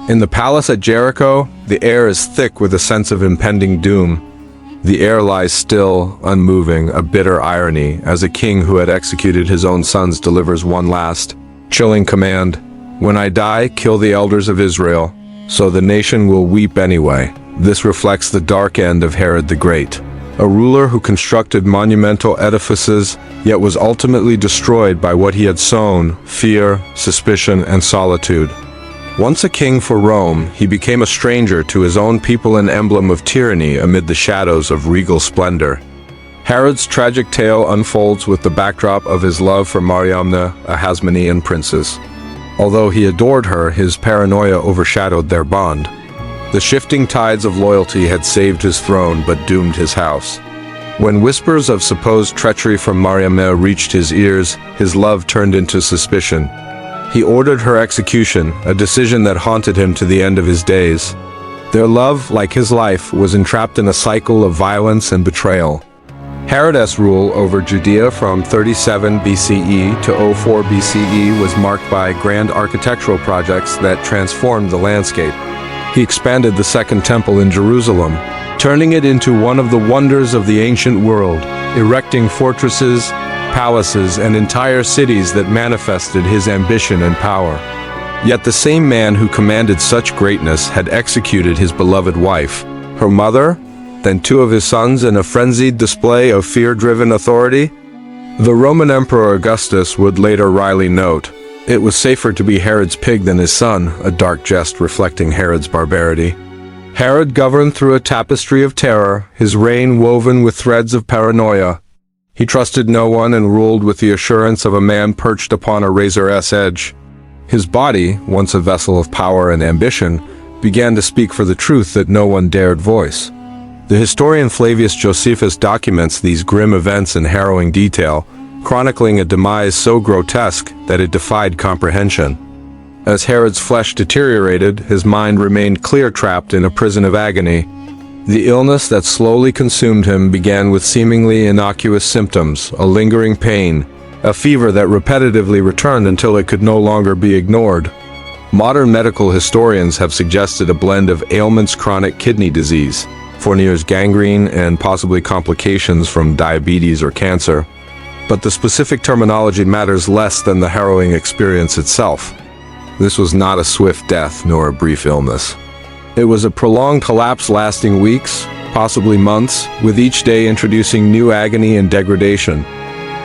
In the palace at Jericho, the air is thick with a sense of impending doom. The air lies still, unmoving, a bitter irony, as a king who had executed his own sons delivers one last, chilling command. When I die, kill the elders of Israel, so the nation will weep anyway. This reflects the dark end of Herod the Great, a ruler who constructed monumental edifices, yet was ultimately destroyed by what he had sown: fear, suspicion, and solitude. Once a king for Rome, he became a stranger to his own people, an emblem of tyranny amid the shadows of regal splendor. Herod's tragic tale unfolds with the backdrop of his love for Mariamne, a Hasmonean princess. Although he adored her, his paranoia overshadowed their bond. The shifting tides of loyalty had saved his throne but doomed his house. When whispers of supposed treachery from Mariamne reached his ears, his love turned into suspicion. He ordered her execution, a decision that haunted him to the end of his days. Their love, like his life, was entrapped in a cycle of violence and betrayal. Herod's rule over Judea from 37 BCE to 04 BCE was marked by grand architectural projects that transformed the landscape. He expanded the Second Temple in Jerusalem, turning it into one of the wonders of the ancient world, erecting fortresses, palaces, and entire cities that manifested his ambition and power. Yet the same man who commanded such greatness had executed his beloved wife, her mother, then two of his sons in a frenzied display of fear-driven authority. The Roman Emperor Augustus would later wryly note, "It was safer to be Herod's pig than his son," a dark jest reflecting Herod's barbarity. Herod governed through a tapestry of terror, his reign woven with threads of paranoia. He trusted no one and ruled with the assurance of a man perched upon a razor's edge. His body, once a vessel of power and ambition, began to speak for the truth that no one dared voice. The historian Flavius Josephus documents these grim events in harrowing detail, chronicling a demise so grotesque that it defied comprehension. As Herod's flesh deteriorated, his mind remained clear, trapped in a prison of agony. The illness that slowly consumed him began with seemingly innocuous symptoms: a lingering pain, a fever that repetitively returned until it could no longer be ignored. Modern medical historians have suggested a blend of ailments: chronic kidney disease, Fournier's gangrene, and possibly complications from diabetes or cancer. But the specific terminology matters less than the harrowing experience itself. This was not a swift death nor a brief illness. It was a prolonged collapse lasting weeks, possibly months, with each day introducing new agony and degradation.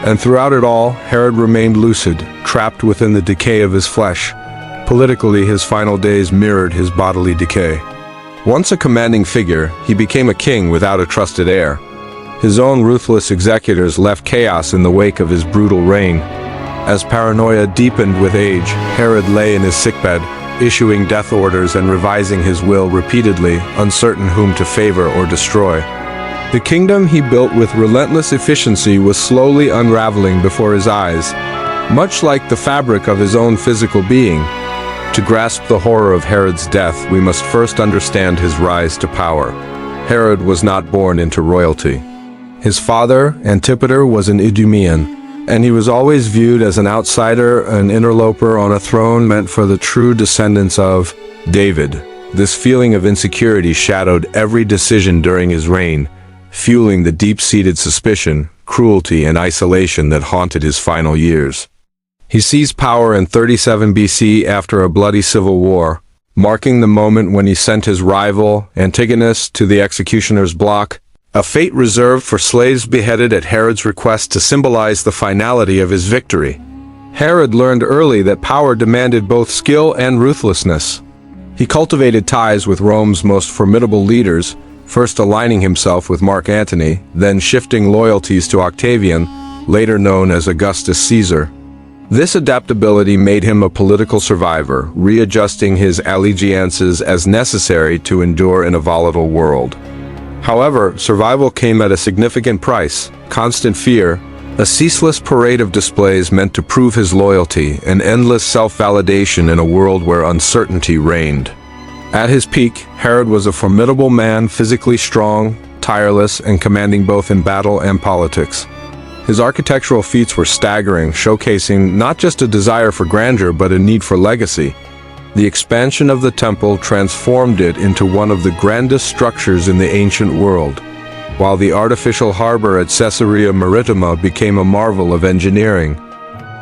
And throughout it all, Herod remained lucid, trapped within the decay of his flesh. Politically, his final days mirrored his bodily decay. Once a commanding figure, he became a king without a trusted heir. His own ruthless executors left chaos in the wake of his brutal reign. As paranoia deepened with age, Herod lay in his sickbed, issuing death orders and revising his will repeatedly, uncertain whom to favor or destroy. The kingdom he built with relentless efficiency was slowly unraveling before his eyes, much like the fabric of his own physical being. To grasp the horror of Herod's death, we must first understand his rise to power. Herod was not born into royalty. His father, Antipater, was an Idumean, and he was always viewed as an outsider, an interloper on a throne meant for the true descendants of David. This feeling of insecurity shadowed every decision during his reign, fueling the deep-seated suspicion, cruelty, and isolation that haunted his final years. He seized power in 37 BC after a bloody civil war, marking the moment when he sent his rival, Antigonus, to the executioner's block, a fate reserved for slaves beheaded at Herod's request to symbolize the finality of his victory. Herod learned early that power demanded both skill and ruthlessness. He cultivated ties with Rome's most formidable leaders, first aligning himself with Mark Antony, then shifting loyalties to Octavian, later known as Augustus Caesar. This adaptability made him a political survivor, readjusting his allegiances as necessary to endure in a volatile world. However, survival came at a significant price: constant fear, a ceaseless parade of displays meant to prove his loyalty, and endless self-validation in a world where uncertainty reigned. At his peak, Herod was a formidable man, physically strong, tireless, and commanding both in battle and politics. His architectural feats were staggering, showcasing not just a desire for grandeur but a need for legacy. The expansion of the temple transformed it into one of the grandest structures in the ancient world, while the artificial harbor at Caesarea Maritima became a marvel of engineering.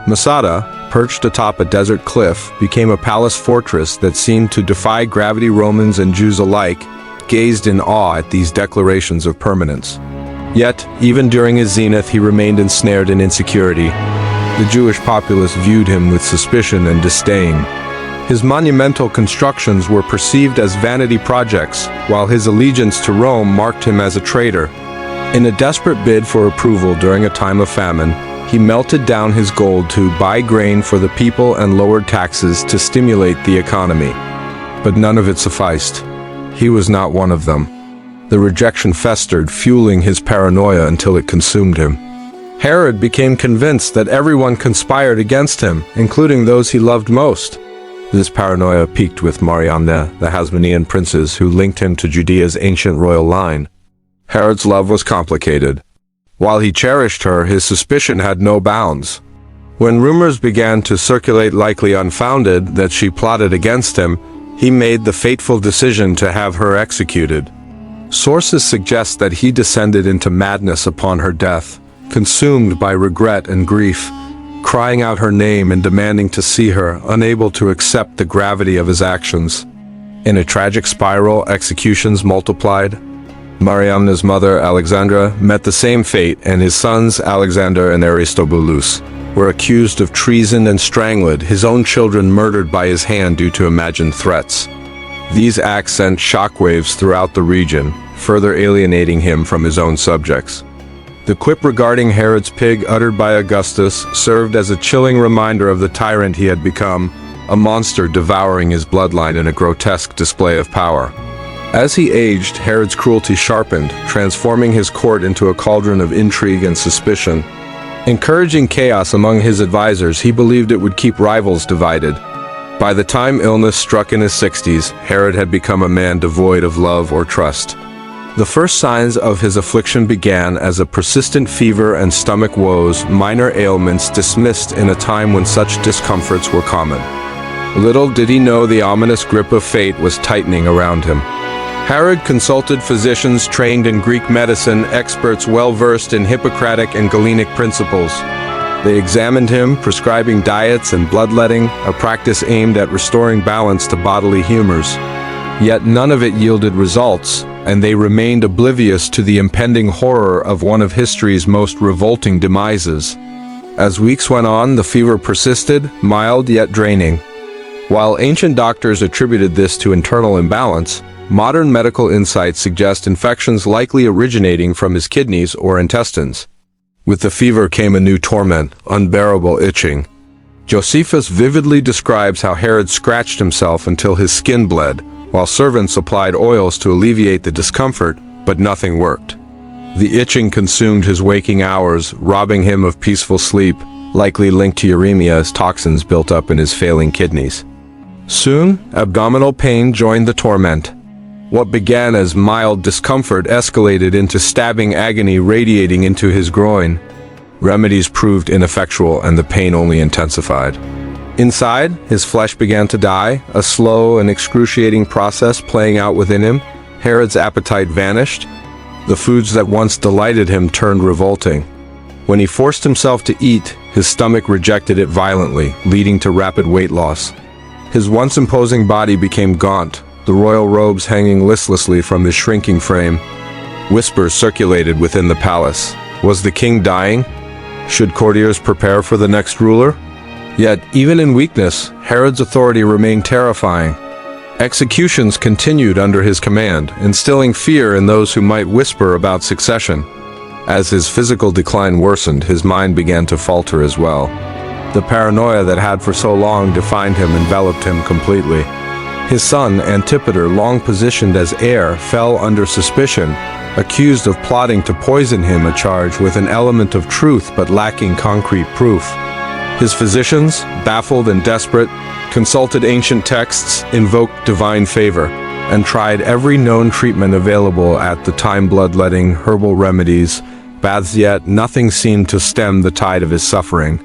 Masada, perched atop a desert cliff, became a palace fortress that seemed to defy gravity. Romans and Jews alike gazed in awe at these declarations of permanence. Yet, even during his zenith, he remained ensnared in insecurity. The Jewish populace viewed him with suspicion and disdain. His monumental constructions were perceived as vanity projects, while his allegiance to Rome marked him as a traitor. In a desperate bid for approval during a time of famine, he melted down his gold to buy grain for the people and lowered taxes to stimulate the economy. But none of it sufficed. He was not one of them. The rejection festered, fueling his paranoia until it consumed him. Herod became convinced that everyone conspired against him, including those he loved most. This paranoia peaked with Mariamne, the Hasmonean princess who linked him to Judea's ancient royal line. Herod's love was complicated. While he cherished her, his suspicion had no bounds. When rumors began to circulate, likely unfounded, that she plotted against him, he made the fateful decision to have her executed. Sources suggest that he descended into madness upon her death, consumed by regret and grief, crying out her name and demanding to see her, unable to accept the gravity of his actions. In a tragic spiral, executions multiplied. Mariamne's mother, Alexandra, met the same fate, and his sons, Alexander and Aristobulus, were accused of treason and strangled, his own children murdered by his hand due to imagined threats. These acts sent shockwaves throughout the region, further alienating him from his own subjects. The quip regarding Herod's pig uttered by Augustus served as a chilling reminder of the tyrant he had become, a monster devouring his bloodline in a grotesque display of power. As he aged, Herod's cruelty sharpened, transforming his court into a cauldron of intrigue and suspicion. Encouraging chaos among his advisors, he believed it would keep rivals divided. By the time illness struck in his 60s, Herod had become a man devoid of love or trust. The first signs of his affliction began as a persistent fever and stomach woes, minor ailments dismissed in a time when such discomforts were common. Little did he know the ominous grip of fate was tightening around him. Herod consulted physicians trained in Greek medicine, experts well-versed in Hippocratic and Galenic principles. They examined him, prescribing diets and bloodletting, a practice aimed at restoring balance to bodily humors. Yet none of it yielded results, and they remained oblivious to the impending horror of one of history's most revolting demises. As weeks went on, the fever persisted, mild yet draining. While ancient doctors attributed this to internal imbalance, modern medical insights suggest infections likely originating from his kidneys or intestines. With the fever came a new torment, unbearable itching. Josephus vividly describes how Herod scratched himself until his skin bled, while servants applied oils to alleviate the discomfort, but nothing worked. The itching consumed his waking hours, robbing him of peaceful sleep, likely linked to uremia as toxins built up in his failing kidneys. Soon, abdominal pain joined the torment. What began as mild discomfort escalated into stabbing agony radiating into his groin. Remedies proved ineffectual and the pain only intensified. Inside, his flesh began to die, a slow and excruciating process playing out within him. Herod's appetite vanished. The foods that once delighted him turned revolting. When he forced himself to eat, his stomach rejected it violently, leading to rapid weight loss. His once imposing body became gaunt, the royal robes hanging listlessly from his shrinking frame. Whispers circulated within the palace. Was the king dying? Should courtiers prepare for the next ruler? Yet, even in weakness, Herod's authority remained terrifying. Executions continued under his command, instilling fear in those who might whisper about succession. As his physical decline worsened, his mind began to falter as well. The paranoia that had for so long defined him enveloped him completely. His son, Antipater, long positioned as heir, fell under suspicion, accused of plotting to poison him, a charge with an element of truth but lacking concrete proof. His physicians, baffled and desperate, consulted ancient texts, invoked divine favor, and tried every known treatment available at the time: bloodletting, herbal remedies, baths, yet nothing seemed to stem the tide of his suffering.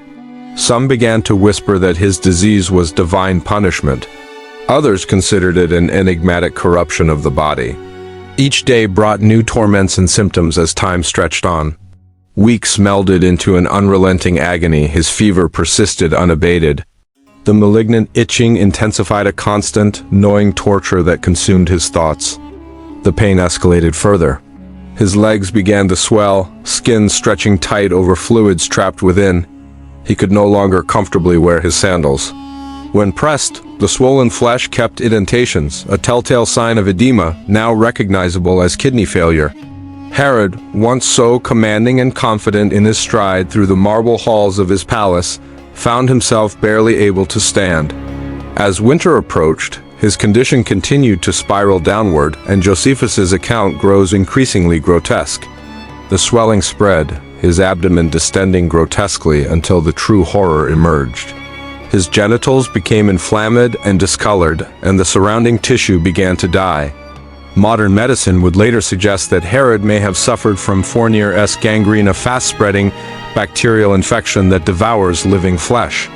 Some began to whisper that his disease was divine punishment. Others considered it an enigmatic corruption of the body. Each day brought new torments and symptoms as time stretched on. Weeks melded into an unrelenting agony, his fever persisted unabated. The malignant itching intensified a constant, gnawing torture that consumed his thoughts. The pain escalated further. His legs began to swell, skin stretching tight over fluids trapped within. He could no longer comfortably wear his sandals. When pressed, the swollen flesh kept indentations, a telltale sign of edema, now recognizable as kidney failure. Herod, once so commanding and confident in his stride through the marble halls of his palace, found himself barely able to stand. As winter approached, his condition continued to spiral downward, and Josephus's account grows increasingly grotesque. The swelling spread, his abdomen distending grotesquely until the true horror emerged. His genitals became inflamed and discolored, and the surrounding tissue began to die. Modern medicine would later suggest that Herod may have suffered from Fournier-esque gangrene, a fast-spreading bacterial infection that devours living flesh.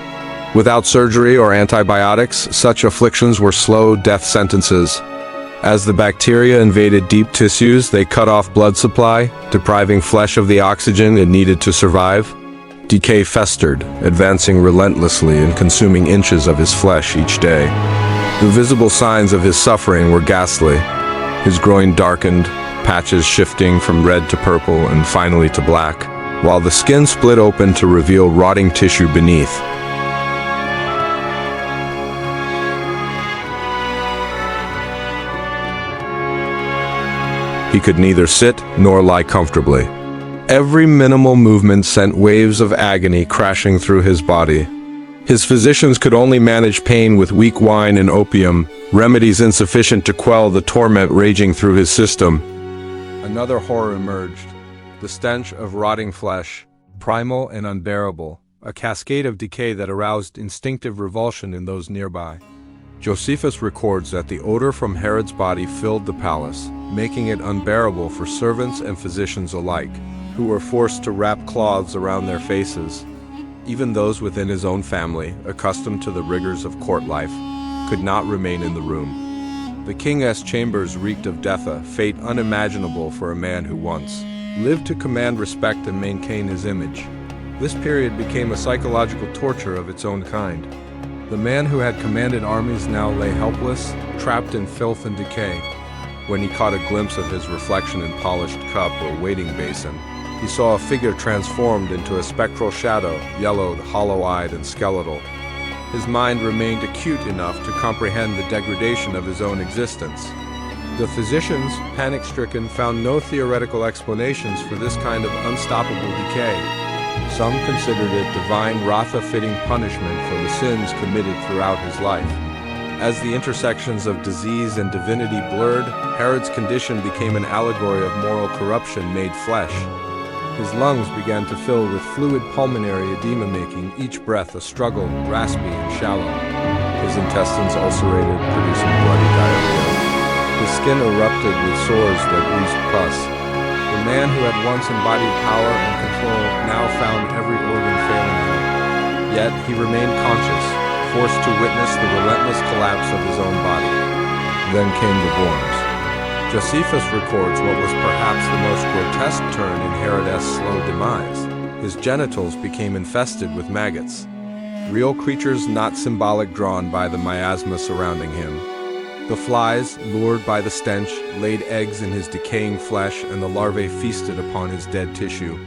Without surgery or antibiotics, such afflictions were slow death sentences. As the bacteria invaded deep tissues, they cut off blood supply, depriving flesh of the oxygen it needed to survive. Decay festered, advancing relentlessly and consuming inches of his flesh each day. The visible signs of his suffering were ghastly. His groin darkened, patches shifting from red to purple and finally to black, while the skin split open to reveal rotting tissue beneath. He could neither sit nor lie comfortably. Every minimal movement sent waves of agony crashing through his body. His physicians could only manage pain with weak wine and opium, remedies insufficient to quell the torment raging through his system. Another horror emerged, the stench of rotting flesh, primal and unbearable, a cascade of decay that aroused instinctive revulsion in those nearby. Josephus records that the odor from Herod's body filled the palace, making it unbearable for servants and physicians alike, who were forced to wrap cloths around their faces. Even those within his own family, accustomed to the rigors of court life, could not remain in the room. The king's chambers reeked of death, a fate unimaginable for a man who once lived to command respect and maintain his image. This period became a psychological torture of its own kind. The man who had commanded armies now lay helpless, trapped in filth and decay. When he caught a glimpse of his reflection in polished cup or waiting basin, he saw a figure transformed into a spectral shadow, yellowed, hollow-eyed, and skeletal. His mind remained acute enough to comprehend the degradation of his own existence. The physicians, panic-stricken, found no theoretical explanations for this kind of unstoppable decay. Some considered it divine wrath-fitting punishment for the sins committed throughout his life. As the intersections of disease and divinity blurred, Herod's condition became an allegory of moral corruption made flesh. His lungs began to fill with fluid pulmonary edema, making each breath a struggle, raspy and shallow. His intestines ulcerated, producing bloody diarrhea. His skin erupted with sores that oozed pus. The man who had once embodied power and control now found every organ failing him. Yet he remained conscious, forced to witness the relentless collapse of his own body. Then came the worms. Josephus records what was perhaps the most grotesque turn in Herod's slow demise. His genitals became infested with maggots, real creatures not symbolic, drawn by the miasma surrounding him. The flies, lured by the stench, laid eggs in his decaying flesh, and the larvae feasted upon his dead tissue.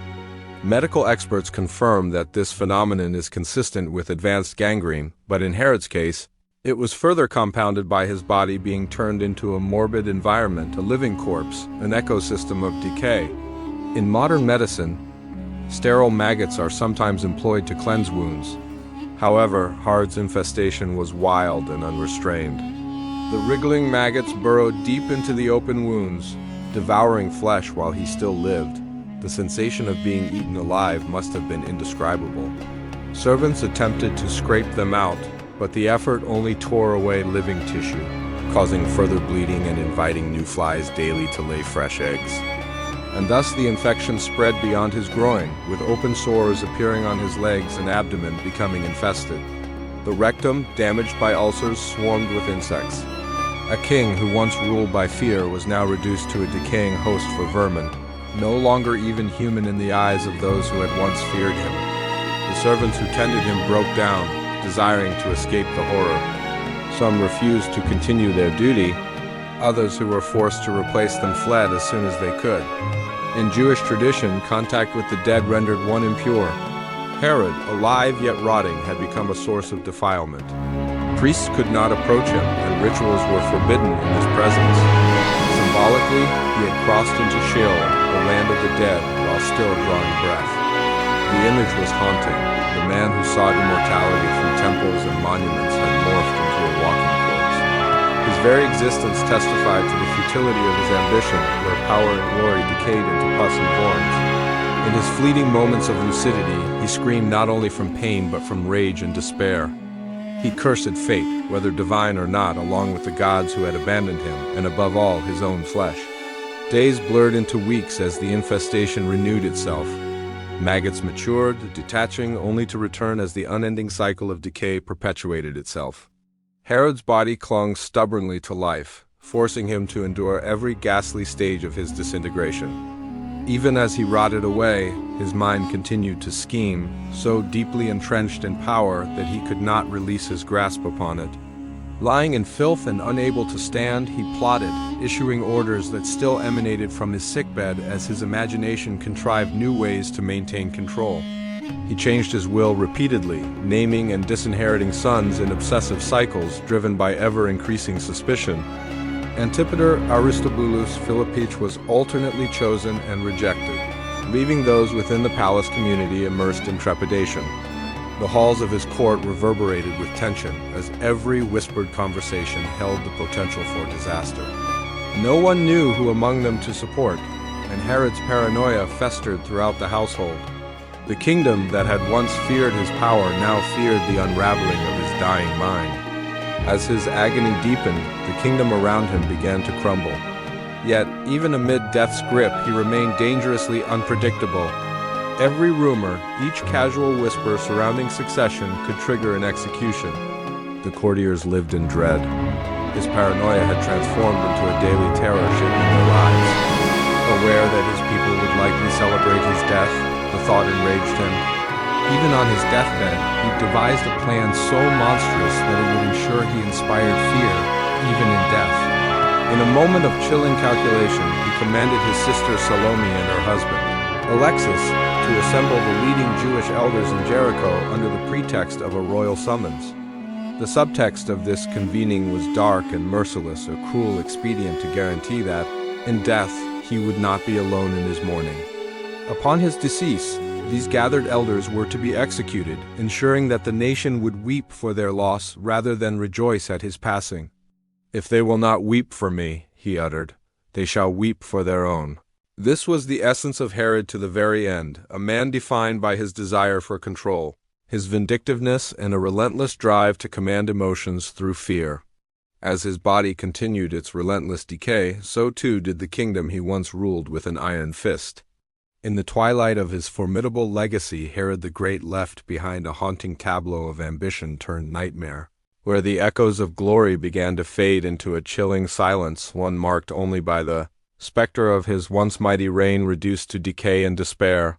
Medical experts confirm that this phenomenon is consistent with advanced gangrene, but in Herod's case, it was further compounded by his body being turned into a morbid environment, a living corpse, an ecosystem of decay. In modern medicine, sterile maggots are sometimes employed to cleanse wounds. However, Herod's infestation was wild and unrestrained. The wriggling maggots burrowed deep into the open wounds, devouring flesh while he still lived. The sensation of being eaten alive must have been indescribable. Servants attempted to scrape them out, but the effort only tore away living tissue, causing further bleeding and inviting new flies daily to lay fresh eggs. And thus the infection spread beyond his groin, with open sores appearing on his legs and abdomen becoming infested. The rectum, damaged by ulcers, swarmed with insects. A king who once ruled by fear was now reduced to a decaying host for vermin, no longer even human in the eyes of those who had once feared him. The servants who tended him broke down, desiring to escape the horror. Some refused to continue their duty. Others who were forced to replace them fled as soon as they could. In Jewish tradition, contact with the dead rendered one impure. Herod, alive yet rotting, had become a source of defilement. Priests could not approach him, and rituals were forbidden in his presence. Symbolically, he had crossed into Sheol, the land of the dead, while still drawing breath. The image was haunting. The man who sought immortality from temples and monuments had morphed into a walking corpse. His very existence testified to the futility of his ambition, where power and glory decayed into pus and thorns. In his fleeting moments of lucidity, he screamed not only from pain but from rage and despair. He cursed fate, whether divine or not, along with the gods who had abandoned him, and above all, his own flesh. Days blurred into weeks as the infestation renewed itself. Maggots matured, detaching only to return as the unending cycle of decay perpetuated itself. Herod's body clung stubbornly to life, forcing him to endure every ghastly stage of his disintegration. Even as he rotted away, his mind continued to scheme, so deeply entrenched in power that he could not release his grasp upon it. Lying in filth and unable to stand, he plotted, issuing orders that still emanated from his sickbed as his imagination contrived new ways to maintain control. He changed his will repeatedly, naming and disinheriting sons in obsessive cycles driven by ever-increasing suspicion. Antipater, Aristobulus, Philippich was alternately chosen and rejected, leaving those within the palace community immersed in trepidation. The halls of his court reverberated with tension, as every whispered conversation held the potential for disaster. No one knew who among them to support, and Herod's paranoia festered throughout the household. The kingdom that had once feared his power now feared the unraveling of his dying mind. As his agony deepened, the kingdom around him began to crumble. Yet, even amid death's grip, he remained dangerously unpredictable. Every rumor, each casual whisper surrounding succession could trigger an execution. The courtiers lived in dread. His paranoia had transformed into a daily terror shaping their lives. Aware that his people would likely celebrate his death, the thought enraged him. Even on his deathbed, he devised a plan so monstrous that it would ensure he inspired fear, even in death. In a moment of chilling calculation, he commanded his sister Salome and her husband, Alexis, to assemble the leading Jewish elders in Jericho under the pretext of a royal summons. The subtext of this convening was dark and merciless, a cruel expedient to guarantee that, in death, he would not be alone in his mourning. Upon his decease, these gathered elders were to be executed, ensuring that the nation would weep for their loss rather than rejoice at his passing. "If they will not weep for me," he uttered, "they shall weep for their own." This was the essence of Herod to the very end, a man defined by his desire for control, his vindictiveness, and a relentless drive to command emotions through fear. As his body continued its relentless decay, so too did the kingdom he once ruled with an iron fist. In the twilight of his formidable legacy, Herod the Great left behind a haunting tableau of ambition turned nightmare, where the echoes of glory began to fade into a chilling silence, one marked only by the specter of his once mighty reign reduced to decay and despair.